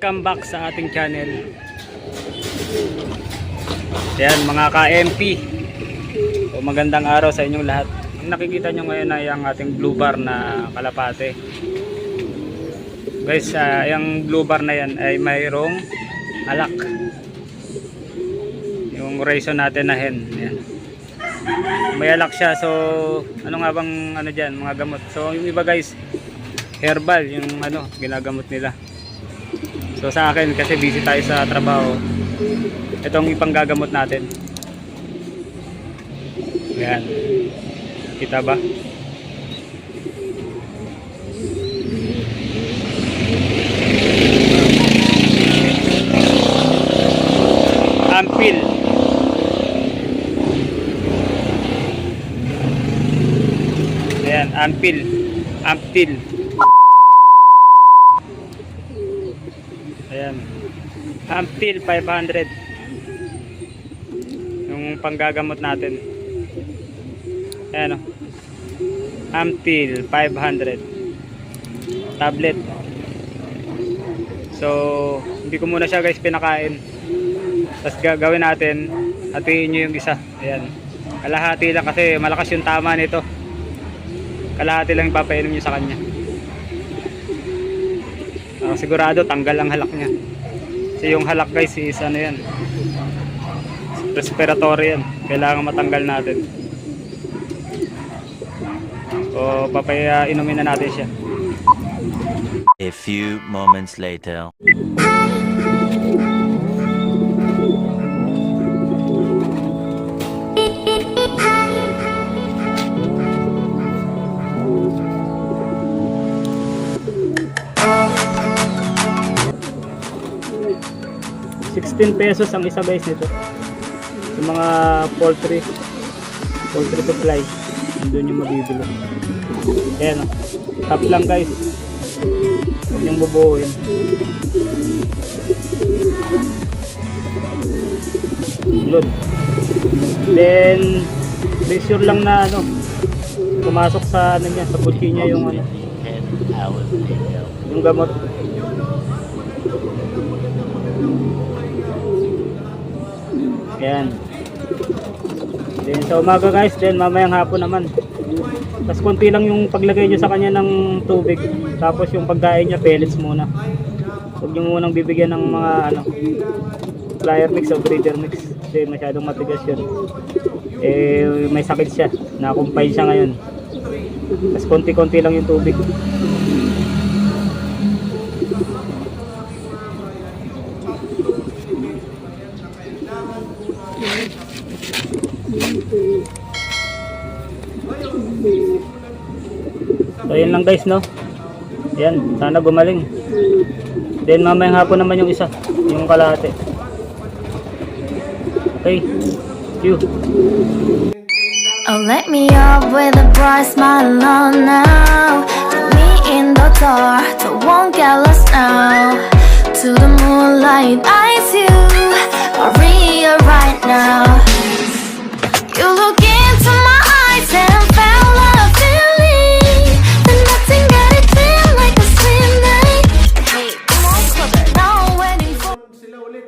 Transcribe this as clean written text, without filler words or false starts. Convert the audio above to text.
Welcome back sa ating channel. Yan mga ka-MP. So, magandang araw sa inyong lahat. Ang nakikita nyo ngayon ay ang ating blue bar na kalapate. Guys, yung blue bar na yan ay mayroong alak. Yung reason natin na hen. Yan. May alak siya. So ano nga bang ano dyan, mga gamot. So yung iba guys, herbal yung ano ginagamot nila. So sa akin kasi busy tayo sa trabaho, itong ipanggagamot natin. Ayan, kita ba? Ampil. Ayan, ampil. Ampil. Ayan. Ampil 500. Yung panggagamot natin. Ayan o. Ampil 500. Tablet. So, hindi ko muna siya guys pinakain. Tapos gagawin natin, hatiin nyo yung isa. Ayan. Kalahati lang kasi malakas yung tama nito. Kalahati lang ipapainom nyo sa kanya. Sigurado tanggal ang halak niya. Kasi yung halak guys is ano yan, respiratory yan. Kailangan matanggal natin. O papainumin na natin siya. A few moments later. ₱16 ang isa guys nito. Yung mga poultry supply, doon yung mabibili. Ayan o, top lang guys, huwag yung bubuuin. Load. Then be sure lang na ano, pumasok sa ano niya, sa putsi niya yung ano, yung gamot. Ayan. Then sa umaga guys, then mamayang hapon naman. Tapos konti lang yung paglagay nyo sa kanya ng tubig. Tapos yung pagkain niya, pellets muna. Huwag nyo munang bibigyan ng mga ano, flyer mix o breeder mix. Kasi masyadong matigas yun. Eh, may sakit siya. Na-confine siya ngayon. Tapos konti-konti lang yung tubig. So yun lang guys, no. Ayan, sana gumaling. Then mamayang hapon naman yung isa, yung kalahati. Okay, you. Oh, let me up with a bright smile on now. Put me in the dark, so won't get lost now. To the moonlight, eyes you, Maria right now.